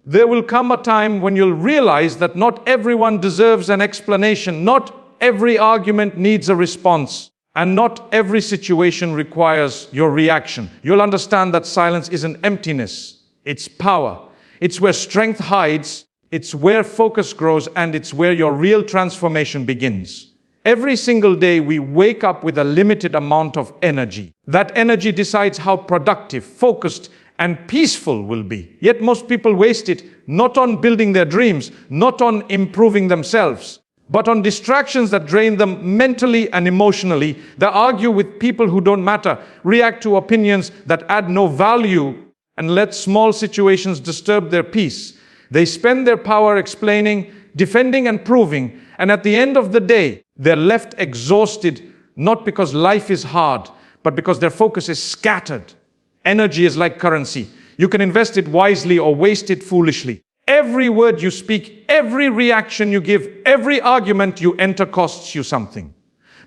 There will come a time when you'll realize that not everyone deserves an explanation, not every argument needs a response, and not every situation requires your reaction. You'll understand that silence isn't emptiness, it's power. It's where strength hides, it's where focus grows, and it's where your real transformation begins. Every single day we wake up with a limited amount of energy. That energy decides how productive, focused, and peaceful will be. Yet most people waste it not on building their dreams, not on improving themselves, but on distractions that drain them mentally and emotionally. They argue with people who don't matter, react to opinions that add no value, and let small situations disturb their peace. They spend their power explaining, defending, and proving, and at the end of the day, they're left exhausted, not because life is hard, but because their focus is scattered. Energy is like currency. You can invest it wisely or waste it foolishly. Every word you speak, every reaction you give, every argument you enter costs you something.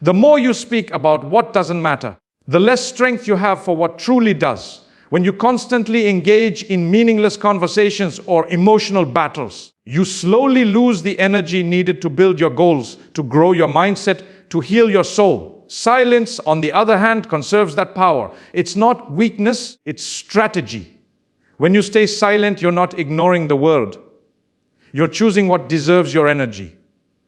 The more you speak about what doesn't matter, the less strength you have for what truly does. When you constantly engage in meaningless conversations or emotional battles, you slowly lose the energy needed to build your goals, to grow your mindset, to heal your soul. Silence, on the other hand, conserves that power. It's not weakness, it's strategy. When you stay silent, you're not ignoring the world. You're choosing what deserves your energy.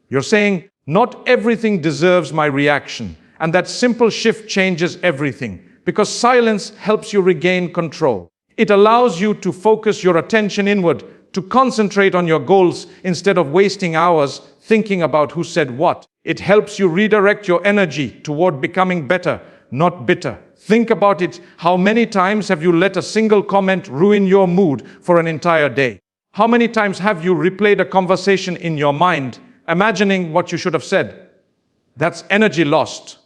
You're saying, not everything deserves my reaction. And that simple shift changes everything, because silence helps you regain control. It allows you to focus your attention inward, to concentrate on your goals instead of wasting hours thinking about who said what. It helps you redirect your energy toward becoming better, not bitter. Think about it. How many times have you let a single comment ruin your mood for an entire day? How many times have you replayed a conversation in your mind, imagining what you should have said? That's energy lost.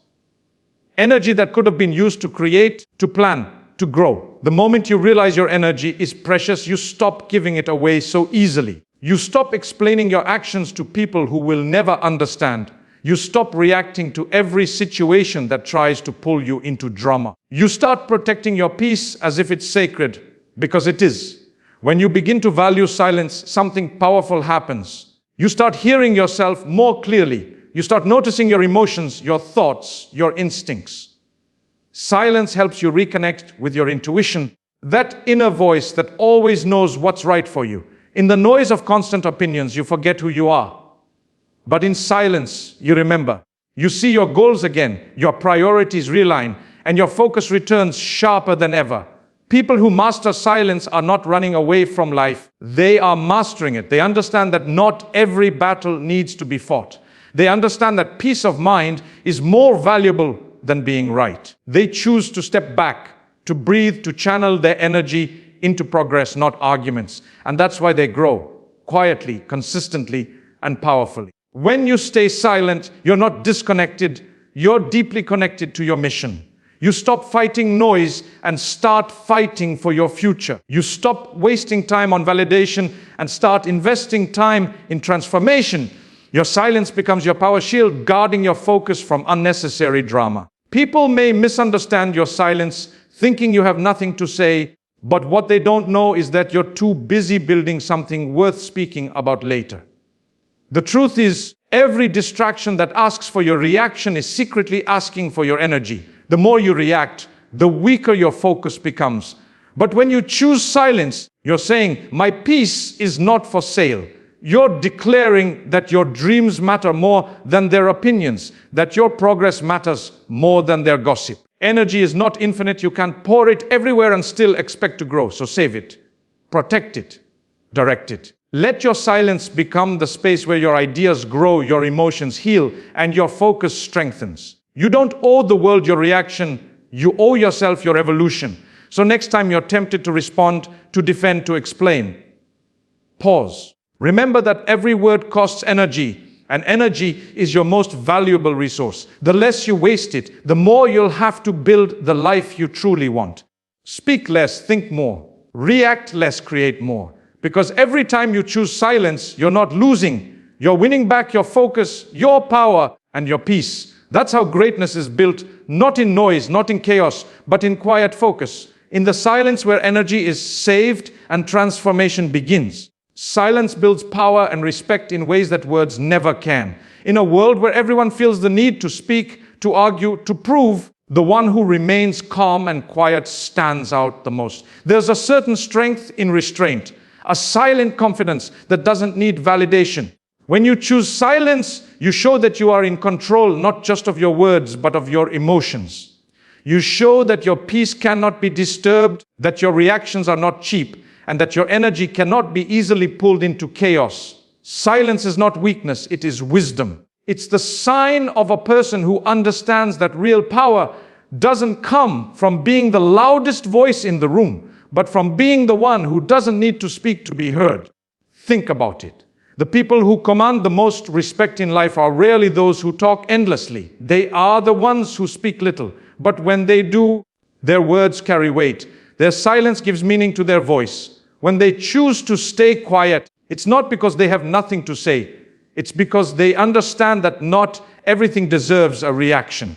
Energy that could have been used to create, to plan, to grow. The moment you realize your energy is precious, you stop giving it away so easily. You stop explaining your actions to people who will never understand. You stop reacting to every situation that tries to pull you into drama. You start protecting your peace as if it's sacred, because it is. When you begin to value silence, something powerful happens. You start hearing yourself more clearly. You start noticing your emotions, your thoughts, your instincts. Silence helps you reconnect with your intuition, that inner voice that always knows what's right for you. In the noise of constant opinions, you forget who you are. But in silence, you remember. You see your goals again, your priorities realign, and your focus returns sharper than ever. People who master silence are not running away from life. They are mastering it. They understand that not every battle needs to be fought. They understand that peace of mind is more valuable than being right. They choose to step back, to breathe, to channel their energy into progress, not arguments. And that's why they grow, quietly, consistently, and powerfully. When you stay silent, you're not disconnected, you're deeply connected to your mission. You stop fighting noise and start fighting for your future. You stop wasting time on validation and start investing time in transformation. Your silence becomes your power shield, guarding your focus from unnecessary drama. People may misunderstand your silence, thinking you have nothing to say, but what they don't know is that you're too busy building something worth speaking about later. The truth is, every distraction that asks for your reaction is secretly asking for your energy. The more you react, the weaker your focus becomes. But when you choose silence, you're saying, my peace is not for sale. You're declaring that your dreams matter more than their opinions, that your progress matters more than their gossip. Energy is not infinite. You can't pour it everywhere and still expect to grow. So save it, protect it, direct it. Let your silence become the space where your ideas grow, your emotions heal, and your focus strengthens. You don't owe the world your reaction. You owe yourself your evolution. So next time you're tempted to respond, to defend, to explain, pause. Remember that every word costs energy, and energy is your most valuable resource. The less you waste it, the more you'll have to build the life you truly want. Speak less, think more. React less, create more. Because every time you choose silence, you're not losing. You're winning back your focus, your power, and your peace. That's how greatness is built, not in noise, not in chaos, but in quiet focus. In the silence where energy is saved and transformation begins. Silence builds power and respect in ways that words never can. In a world where everyone feels the need to speak, to argue, to prove, the one who remains calm and quiet stands out the most. There's a certain strength in restraint, a silent confidence that doesn't need validation. When you choose silence, you show that you are in control not just of your words, but of your emotions. You show that your peace cannot be disturbed, that your reactions are not cheap, and that your energy cannot be easily pulled into chaos. Silence is not weakness, it is wisdom. It's the sign of a person who understands that real power doesn't come from being the loudest voice in the room, but from being the one who doesn't need to speak to be heard. Think about it. The people who command the most respect in life are rarely those who talk endlessly. They are the ones who speak little, but when they do, their words carry weight. Their silence gives meaning to their voice. When they choose to stay quiet, it's not because they have nothing to say. It's because they understand that not everything deserves a reaction.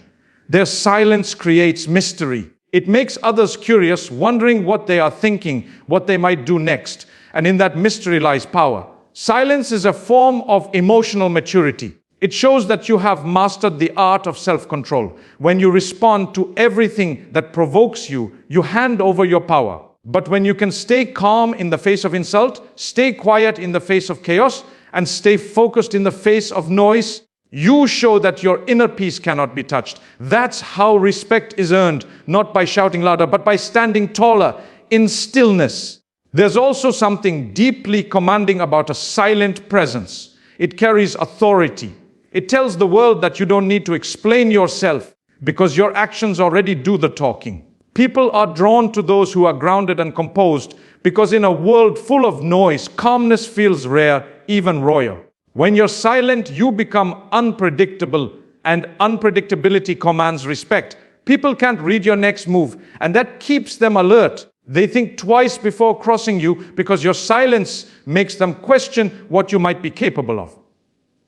Their silence creates mystery. It makes others curious, wondering what they are thinking, what they might do next. And in that mystery lies power. Silence is a form of emotional maturity. It shows that you have mastered the art of self-control. When you respond to everything that provokes you, you hand over your power. But when you can stay calm in the face of insult, stay quiet in the face of chaos, and stay focused in the face of noise, you show that your inner peace cannot be touched. That's how respect is earned, not by shouting louder, but by standing taller in stillness. There's also something deeply commanding about a silent presence. It carries authority. It tells the world that you don't need to explain yourself because your actions already do the talking. People are drawn to those who are grounded and composed because in a world full of noise, calmness feels rare, even royal. When you're silent, you become unpredictable, and unpredictability commands respect. People can't read your next move, and that keeps them alert. They think twice before crossing you because your silence makes them question what you might be capable of.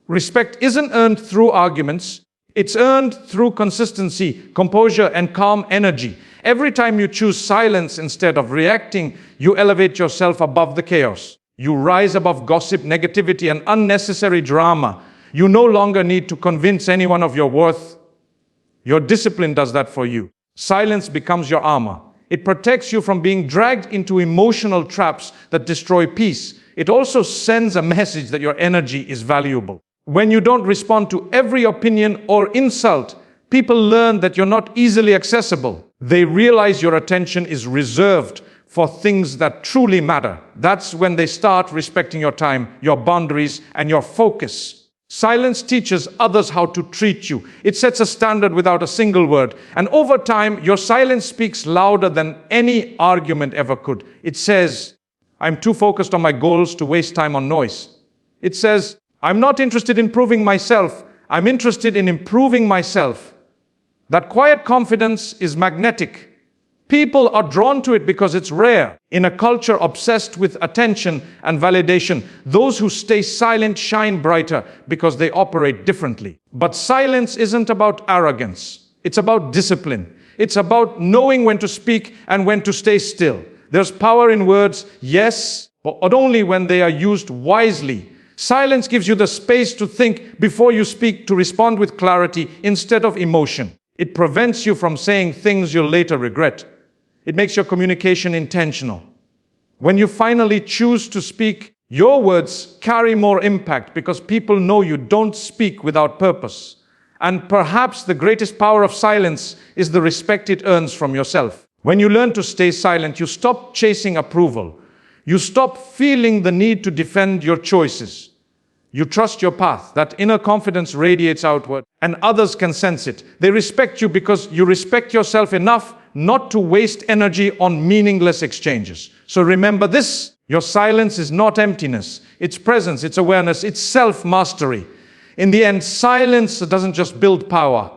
Respect isn't earned through arguments. It's earned through consistency, composure, and calm energy. Every time you choose silence instead of reacting, you elevate yourself above the chaos. You rise above gossip, negativity, and unnecessary drama. You no longer need to convince anyone of your worth. Your discipline does that for you. Silence becomes your armor. It protects you from being dragged into emotional traps that destroy peace. It also sends a message that your energy is valuable. When you don't respond to every opinion or insult, people learn that you're not easily accessible. They realize your attention is reserved for things that truly matter. That's when they start respecting your time, your boundaries, and your focus. Silence teaches others how to treat you. It sets a standard without a single word. And over time, your silence speaks louder than any argument ever could. It says, I'm too focused on my goals to waste time on noise. It says, I'm not interested in proving myself. I'm interested in improving myself. That quiet confidence is magnetic. People are drawn to it because it's rare. In a culture obsessed with attention and validation, those who stay silent shine brighter because they operate differently. But silence isn't about arrogance. It's about discipline. It's about knowing when to speak and when to stay still. There's power in words, yes, but only when they are used wisely. Silence gives you the space to think before you speak, to respond with clarity instead of emotion. It prevents you from saying things you'll later regret. It makes your communication intentional. When you finally choose to speak, your words carry more impact because people know you don't speak without purpose. And perhaps the greatest power of silence is the respect it earns from yourself. When you learn to stay silent, you stop chasing approval. You stop feeling the need to defend your choices. You trust your path. That inner confidence radiates outward, and others can sense it. They respect you because you respect yourself enough not to waste energy on meaningless exchanges. So remember this, your silence is not emptiness. It's presence, it's awareness, it's self-mastery. In the end, silence doesn't just build power,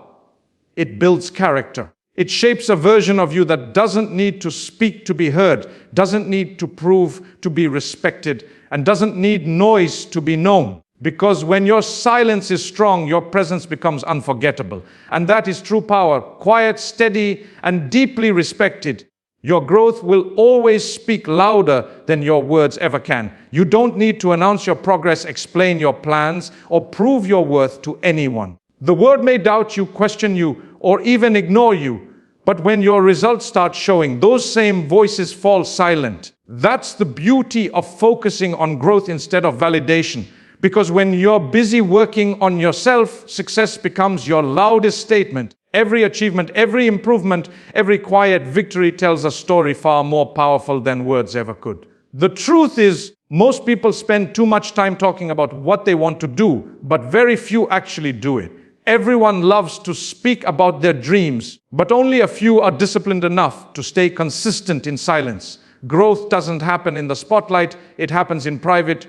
it builds character. It shapes a version of you that doesn't need to speak to be heard, doesn't need to prove to be respected, and doesn't need noise to be known. Because when your silence is strong, your presence becomes unforgettable. And that is true power, quiet, steady, and deeply respected. Your growth will always speak louder than your words ever can. You don't need to announce your progress, explain your plans, or prove your worth to anyone. The world may doubt you, question you, or even ignore you. But when your results start showing, those same voices fall silent. That's the beauty of focusing on growth instead of validation. Because when you're busy working on yourself, success becomes your loudest statement. Every achievement, every improvement, every quiet victory tells a story far more powerful than words ever could. The truth is, most people spend too much time talking about what they want to do, but very few actually do it. Everyone loves to speak about their dreams, but only a few are disciplined enough to stay consistent in silence. Growth doesn't happen in the spotlight, it happens in private.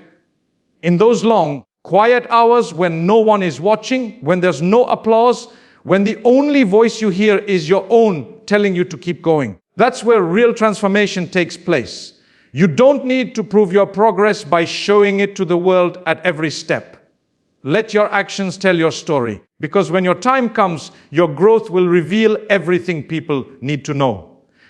In those long, quiet hours when no one is watching, when there's no applause, when the only voice you hear is your own telling you to keep going. That's where real transformation takes place. You don't need to prove your progress by showing it to the world at every step. Let your actions tell your story, because when your time comes, your growth will reveal everything people need to know.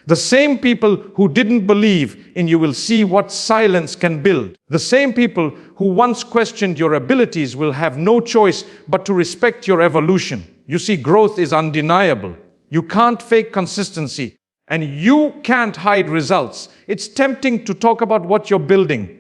The same people who didn't believe in you will see what silence can build. The same people who once questioned your abilities will have no choice but to respect your evolution. You see, growth is undeniable. You can't fake consistency, and you can't hide results. It's tempting to talk about what you're building.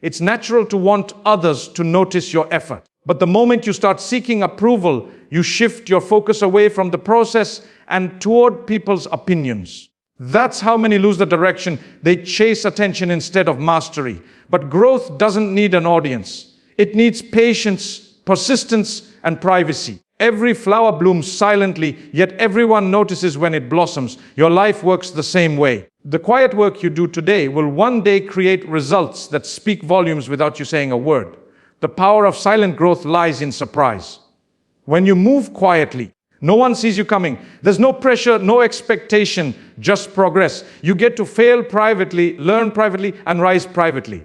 It's natural to want others to notice your effort. But the moment you start seeking approval, you shift your focus away from the process and toward people's opinions. That's how many lose the direction. They chase attention instead of mastery. But growth doesn't need an audience. It needs patience, persistence, and privacy. Every flower blooms silently, yet everyone notices when it blossoms. Your life works the same way. The quiet work you do today will one day create results that speak volumes without you saying a word. The power of silent growth lies in surprise. When you move quietly, no one sees you coming. There's no pressure, no expectation, just progress. You get to fail privately, learn privately, and rise privately.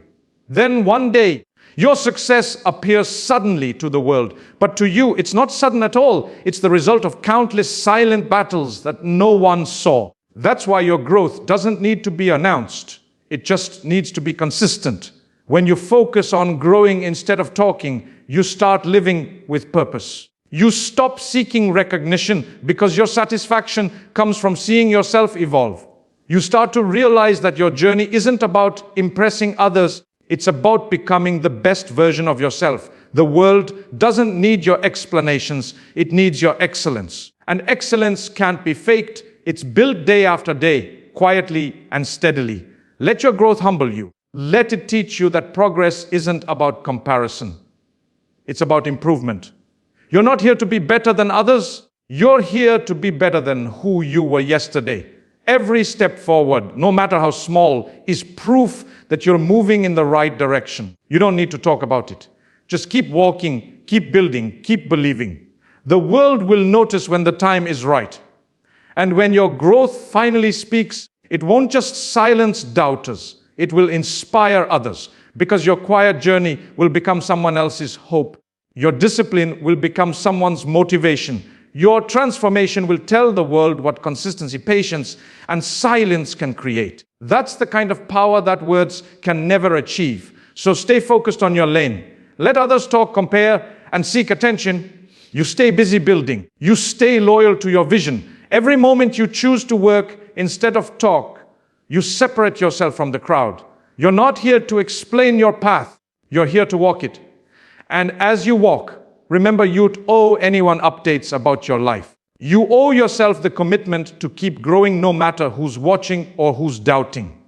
Then one day, your success appears suddenly to the world. But to you, it's not sudden at all. It's the result of countless silent battles that no one saw. That's why your growth doesn't need to be announced. It just needs to be consistent. When you focus on growing instead of talking, you start living with purpose. You stop seeking recognition because your satisfaction comes from seeing yourself evolve. You start to realize that your journey isn't about impressing others, it's about becoming the best version of yourself. The world doesn't need your explanations, it needs your excellence. And excellence can't be faked, it's built day after day, quietly and steadily. Let your growth humble you. Let it teach you that progress isn't about comparison. It's about improvement. You're not here to be better than others. You're here to be better than who you were yesterday. Every step forward, no matter how small, is proof that you're moving in the right direction. You don't need to talk about it. Just keep walking, keep building, keep believing. The world will notice when the time is right. And when your growth finally speaks, it won't just silence doubters. It will inspire others, because your quiet journey will become someone else's hope. Your discipline will become someone's motivation. Your transformation will tell the world what consistency, patience, and silence can create. That's the kind of power that words can never achieve. So stay focused on your lane. Let others talk, compare, and seek attention. You stay busy building. You stay loyal to your vision. Every moment you choose to work instead of talk, you separate yourself from the crowd. You're not here to explain your path. You're here to walk it. And as you walk, remember, you don't owe anyone updates about your life. You owe yourself the commitment to keep growing no matter who's watching or who's doubting.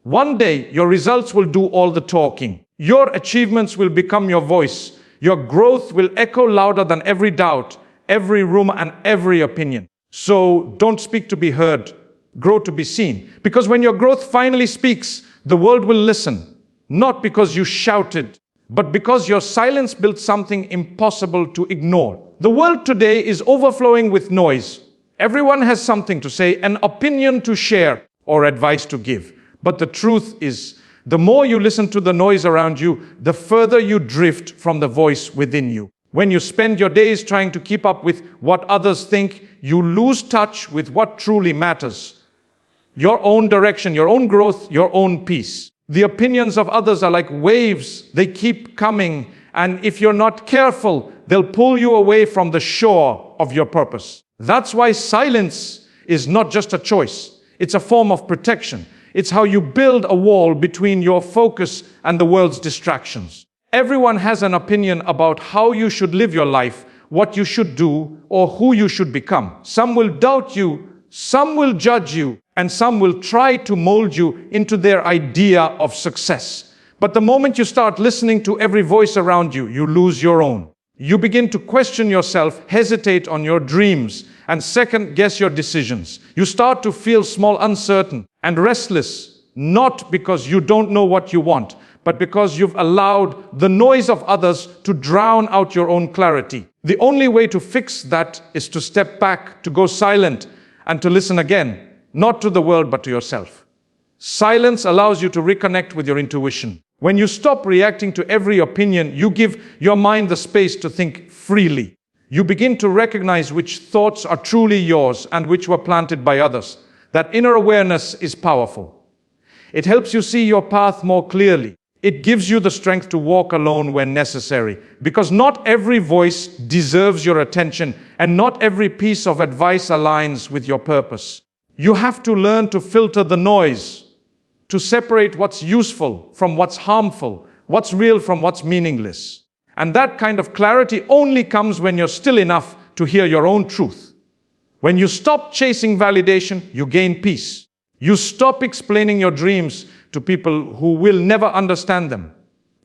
One day, your results will do all the talking. Your achievements will become your voice. Your growth will echo louder than every doubt, every rumor, and every opinion. So don't speak to be heard. Grow to be seen. Because when your growth finally speaks, the world will listen. Not because you shouted, but because your silence built something impossible to ignore. The world today is overflowing with noise. Everyone has something to say, an opinion to share, or advice to give. But the truth is, the more you listen to the noise around you, the further you drift from the voice within you. When you spend your days trying to keep up with what others think, you lose touch with what truly matters. your own direction, your own growth, your own peace. The opinions of others are like waves. They keep coming, and if you're not careful, they'll pull you away from the shore of your purpose. That's why silence is not just a choice. It's a form of protection. It's how you build a wall between your focus and the world's distractions. Everyone has an opinion about how you should live your life, what you should do, or who you should become. Some will doubt you, some will judge you, and some will try to mold you into their idea of success. But the moment you start listening to every voice around you, you lose your own. You begin to question yourself, hesitate on your dreams, and second guess your decisions. You start to feel small, uncertain, and restless, not because you don't know what you want, but because you've allowed the noise of others to drown out your own clarity. The only way to fix that is to step back, to go silent, and to listen again, not to the world, but to yourself. Silence allows you to reconnect with your intuition. When you stop reacting to every opinion, you give your mind the space to think freely. You begin to recognize which thoughts are truly yours and which were planted by others. That inner awareness is powerful. It helps you see your path more clearly. It gives you the strength to walk alone when necessary, because not every voice deserves your attention and not every piece of advice aligns with your purpose. You have to learn to filter the noise, to separate what's useful from what's harmful, what's real from what's meaningless. And that kind of clarity only comes when you're still enough to hear your own truth. When you stop chasing validation, you gain peace. You stop explaining your dreams to people who will never understand them.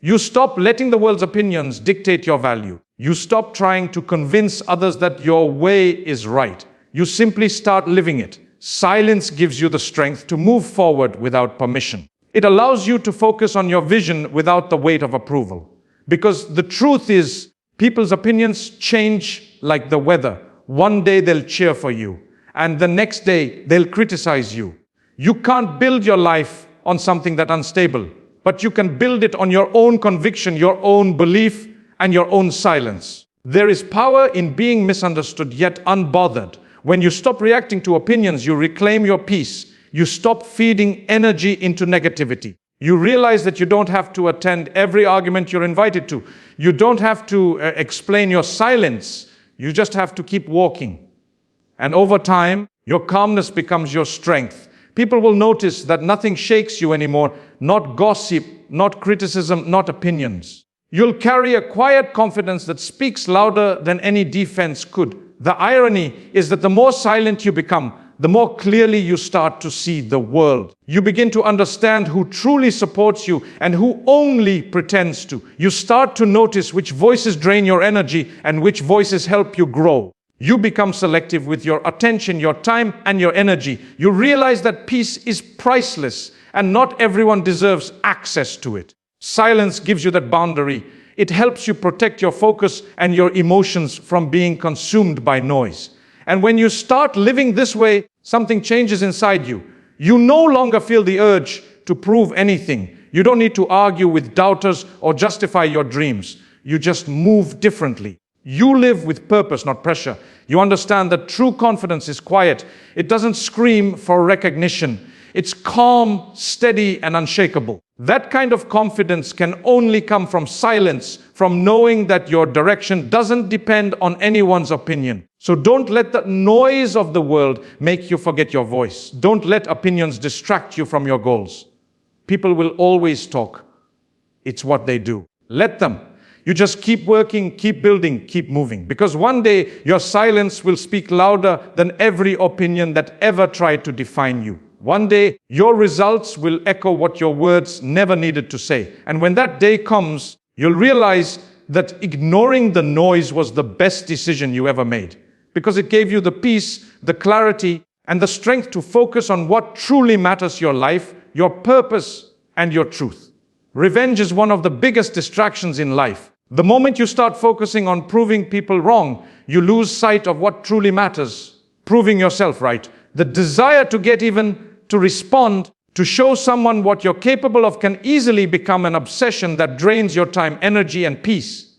You stop letting the world's opinions dictate your value. You stop trying to convince others that your way is right. You simply start living it. Silence gives you the strength to move forward without permission. It allows you to focus on your vision without the weight of approval. Because the truth is, people's opinions change like the weather. One day they'll cheer for you, and the next day they'll criticize you. You can't build your life on something that's unstable, but you can build it on your own conviction, your own belief, and your own silence. There is power in being misunderstood yet unbothered. When you stop reacting to opinions, you reclaim your peace. You stop feeding energy into negativity. You realize that you don't have to attend every argument you're invited to. You don't have to explain your silence. You just have to keep walking. And over time, your calmness becomes your strength. People will notice that nothing shakes you anymore, not gossip, not criticism, not opinions. You'll carry a quiet confidence that speaks louder than any defense could. The irony is that the more silent you become, the more clearly you start to see the world. You begin to understand who truly supports you and who only pretends to. You start to notice which voices drain your energy and which voices help you grow. You become selective with your attention, your time, and your energy. You realize that peace is priceless and not everyone deserves access to it. Silence gives you that boundary. It helps you protect your focus and your emotions from being consumed by noise. And when you start living this way, something changes inside you. You no longer feel the urge to prove anything. You don't need to argue with doubters or justify your dreams. You just move differently. You live with purpose, not pressure. You understand that true confidence is quiet. It doesn't scream for recognition. It's calm, steady, and unshakable. That kind of confidence can only come from silence, from knowing that your direction doesn't depend on anyone's opinion. So don't let the noise of the world make you forget your voice. Don't let opinions distract you from your goals. People will always talk. It's what they do. Let them. You just keep working, keep building, keep moving. Because one day your silence will speak louder than every opinion that ever tried to define you. One day, your results will echo what your words never needed to say. And when that day comes, you'll realize that ignoring the noise was the best decision you ever made. Because it gave you the peace, the clarity, and the strength to focus on what truly matters: your life, your purpose, and your truth. Revenge is one of the biggest distractions in life. The moment you start focusing on proving people wrong, you lose sight of what truly matters: proving yourself right. The desire to get even, to respond, to show someone what you're capable of can easily become an obsession that drains your time, energy, and peace.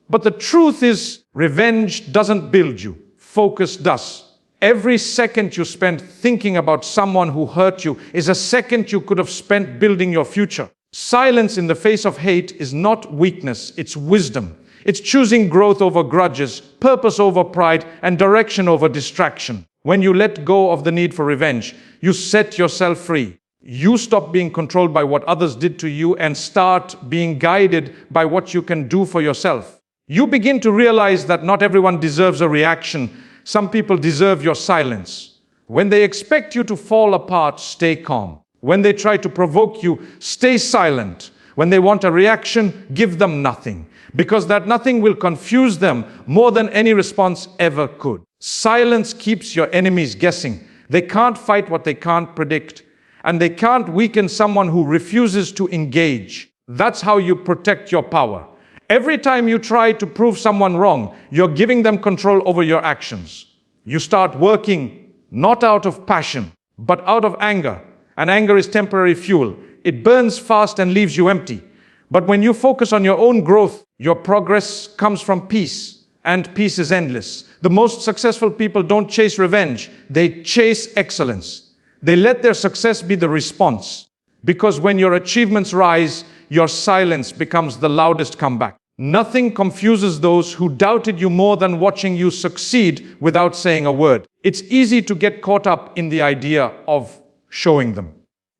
But the truth is, revenge doesn't build you. Focus does. Every second you spend thinking about someone who hurt you is a second you could have spent building your future. Silence in the face of hate is not weakness, it's wisdom. It's choosing growth over grudges, purpose over pride, and direction over distraction. When you let go of the need for revenge, you set yourself free. You stop being controlled by what others did to you and start being guided by what you can do for yourself. You begin to realize that not everyone deserves a reaction. Some people deserve your silence. When they expect you to fall apart, stay calm. When they try to provoke you, stay silent. When they want a reaction, give them nothing, because that nothing will confuse them more than any response ever could. Silence keeps your enemies guessing. They can't fight what they can't predict, and they can't weaken someone who refuses to engage. That's how you protect your power. Every time you try to prove someone wrong, you're giving them control over your actions. You start working not out of passion, but out of anger. And anger is temporary fuel. It burns fast and leaves you empty. But when you focus on your own growth, your progress comes from peace, and peace is endless. The most successful people don't chase revenge, they chase excellence. They let their success be the response. Because when your achievements rise, your silence becomes the loudest comeback. Nothing confuses those who doubted you more than watching you succeed without saying a word. It's easy to get caught up in the idea of showing them.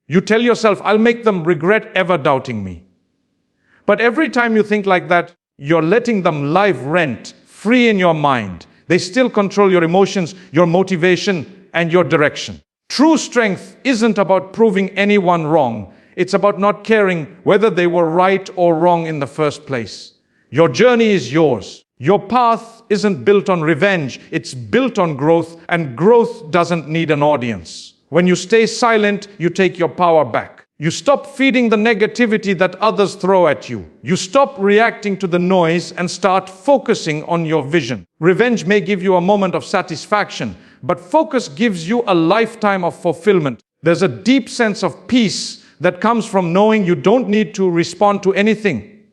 You tell yourself, I'll make them regret ever doubting me. But every time you think like that, you're letting them live rent, free in your mind. They still control your emotions, your motivation, and your direction. True strength isn't about proving anyone wrong. It's about not caring whether they were right or wrong in the first place. Your journey is yours. Your path isn't built on revenge. It's built on growth, and growth doesn't need an audience. When you stay silent, you take your power back. You stop feeding the negativity that others throw at you. You stop reacting to the noise and start focusing on your vision. Revenge may give you a moment of satisfaction, but focus gives you a lifetime of fulfillment. There's a deep sense of peace that comes from knowing you don't need to respond to anything,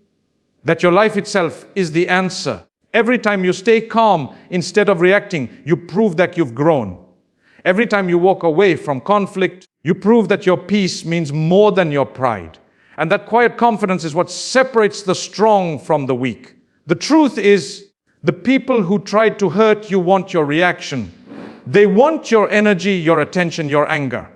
that your life itself is the answer. Every time you stay calm instead of reacting, you prove that you've grown. Every time you walk away from conflict, you prove that your peace means more than your pride. And that quiet confidence is what separates the strong from the weak. The truth is, the people who tried to hurt you want your reaction. They want your energy, your attention, your anger,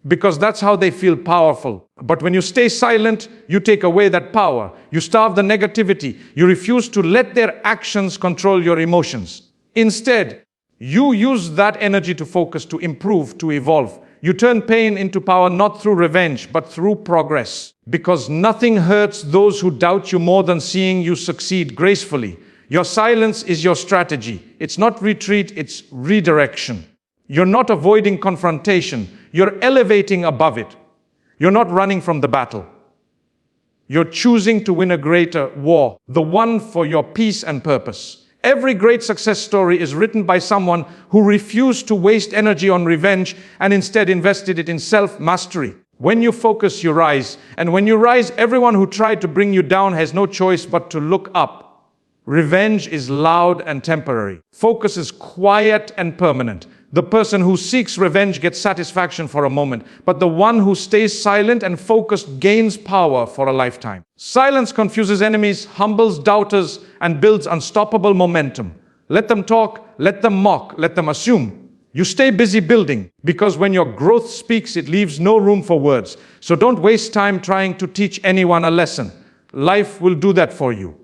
because that's how they feel powerful. But when you stay silent, you take away that power. You starve the negativity. You refuse to let their actions control your emotions. Instead, you use that energy to focus, to improve, to evolve. You turn pain into power, not through revenge, but through progress. Because nothing hurts those who doubt you more than seeing you succeed gracefully. Your silence is your strategy. It's not retreat, it's redirection. You're not avoiding confrontation. You're elevating above it. You're not running from the battle. You're choosing to win a greater war, the one for your peace and purpose. Every great success story is written by someone who refused to waste energy on revenge and instead invested it in self-mastery. When you focus, you rise. And when you rise, everyone who tried to bring you down has no choice but to look up. Revenge is loud and temporary. Focus is quiet and permanent. The person who seeks revenge gets satisfaction for a moment, but the one who stays silent and focused gains power for a lifetime. Silence confuses enemies, humbles doubters, and builds unstoppable momentum. Let them talk, let them mock, let them assume. You stay busy building, because when your growth speaks, it leaves no room for words. So don't waste time trying to teach anyone a lesson. Life will do that for you.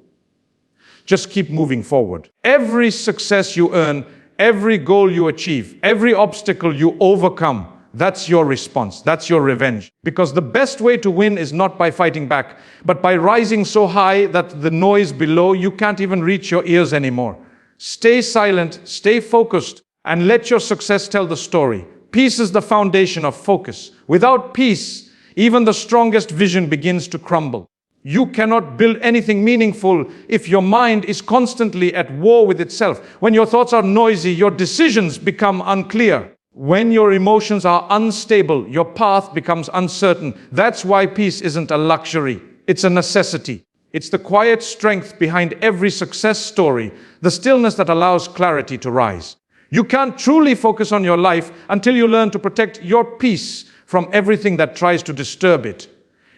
Just keep moving forward. Every success you earn, every goal you achieve, every obstacle you overcome, that's your response, that's your revenge. Because the best way to win is not by fighting back, but by rising so high that the noise below you can't even reach your ears anymore. Stay silent, stay focused, and let your success tell the story. Peace is the foundation of focus. Without peace, even the strongest vision begins to crumble. You cannot build anything meaningful if your mind is constantly at war with itself. When your thoughts are noisy, your decisions become unclear. When your emotions are unstable, your path becomes uncertain. That's why peace isn't a luxury, it's a necessity. It's the quiet strength behind every success story, the stillness that allows clarity to rise. You can't truly focus on your life until you learn to protect your peace from everything that tries to disturb it.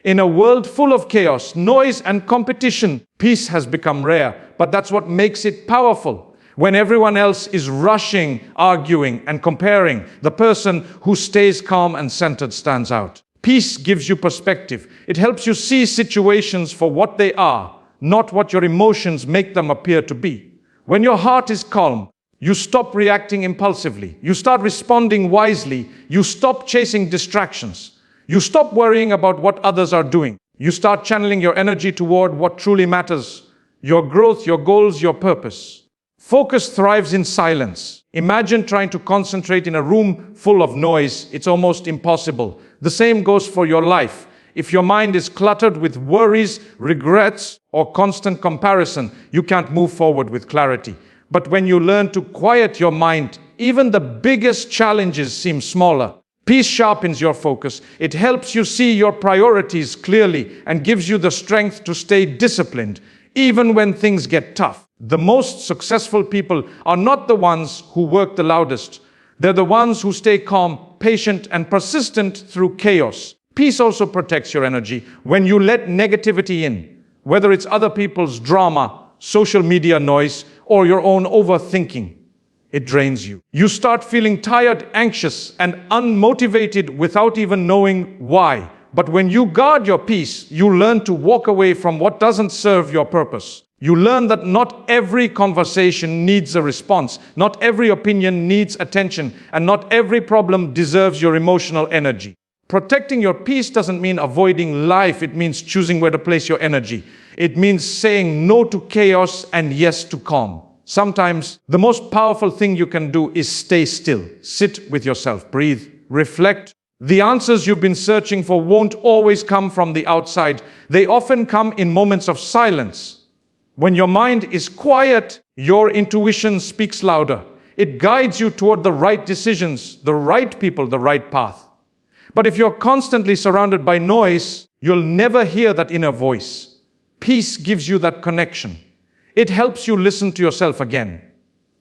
In a world full of chaos, noise, and competition, peace has become rare, but that's what makes it powerful. When everyone else is rushing, arguing, and comparing, the person who stays calm and centered stands out. Peace gives you perspective. It helps you see situations for what they are, not what your emotions make them appear to be. When your heart is calm, you stop reacting impulsively. You start responding wisely. You stop chasing distractions. You stop worrying about what others are doing. You start channeling your energy toward what truly matters: your growth, your goals, your purpose. Focus thrives in silence. Imagine trying to concentrate in a room full of noise. It's almost impossible. The same goes for your life. If your mind is cluttered with worries, regrets, or constant comparison, you can't move forward with clarity. But when you learn to quiet your mind, even the biggest challenges seem smaller. Peace sharpens your focus. It helps you see your priorities clearly and gives you the strength to stay disciplined, even when things get tough. The most successful people are not the ones who work the loudest. They're the ones who stay calm, patient, and persistent through chaos. Peace also protects your energy. When you let negativity in, whether it's other people's drama, social media noise, or your own overthinking, it drains you. You start feeling tired, anxious, and unmotivated without even knowing why. But when you guard your peace, you learn to walk away from what doesn't serve your purpose. You learn that not every conversation needs a response, not every opinion needs attention, and not every problem deserves your emotional energy. Protecting your peace doesn't mean avoiding life. It means choosing where to place your energy. It means saying no to chaos and yes to calm. Sometimes the most powerful thing you can do is stay still. Sit with yourself, breathe, reflect. The answers you've been searching for won't always come from the outside. They often come in moments of silence. When your mind is quiet, your intuition speaks louder. It guides you toward the right decisions, the right people, the right path. But if you're constantly surrounded by noise, you'll never hear that inner voice. Peace gives you that connection. It helps you listen to yourself again.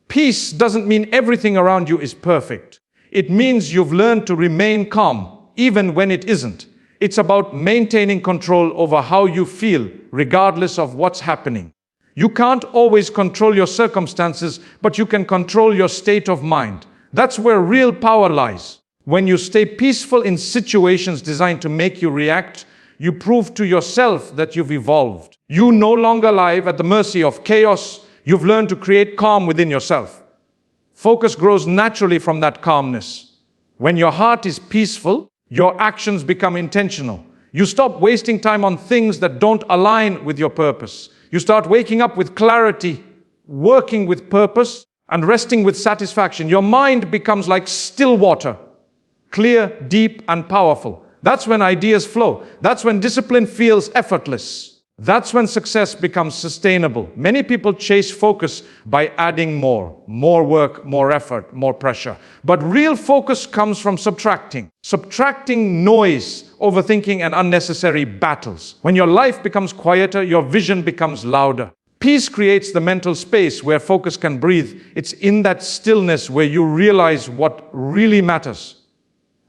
Peace doesn't mean everything around you is perfect. It means you've learned to remain calm, even when it isn't. It's about maintaining control over how you feel, regardless of what's happening. You can't always control your circumstances, but you can control your state of mind. That's where real power lies. When you stay peaceful in situations designed to make you react, you prove to yourself that you've evolved. You no longer live at the mercy of chaos. You've learned to create calm within yourself. Focus grows naturally from that calmness. When your heart is peaceful, your actions become intentional. You stop wasting time on things that don't align with your purpose. You start waking up with clarity, working with purpose, and resting with satisfaction. Your mind becomes like still water, clear, deep, and powerful. That's when ideas flow. That's when discipline feels effortless. That's when success becomes sustainable. Many people chase focus by adding more work, more effort, more pressure. But real focus comes from subtracting noise, overthinking, and unnecessary battles. When your life becomes quieter, your vision becomes louder. Peace creates the mental space where focus can breathe. It's in that stillness where you realize what really matters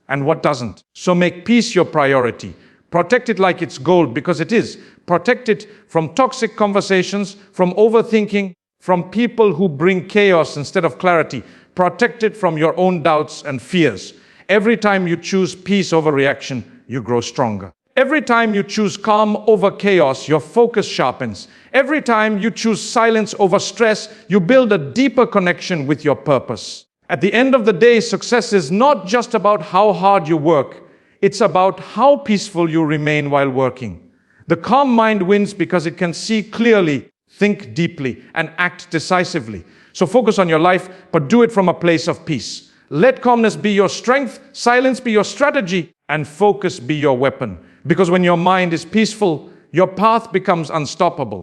and what doesn't. So make peace your priority. Protect it like it's gold, because it is. Protect it from toxic conversations, from overthinking, from people who bring chaos instead of clarity. Protect it from your own doubts and fears. Every time you choose peace over reaction, you grow stronger. Every time you choose calm over chaos, your focus sharpens. Every time you choose silence over stress, you build a deeper connection with your purpose. At the end of the day, success is not just about how hard you work. It's about how peaceful you remain while working. The calm mind wins because it can see clearly, think deeply, and act decisively. So focus on your life, but do it from a place of peace. Let calmness be your strength, silence be your strategy, and focus be your weapon. Because when your mind is peaceful, your path becomes unstoppable.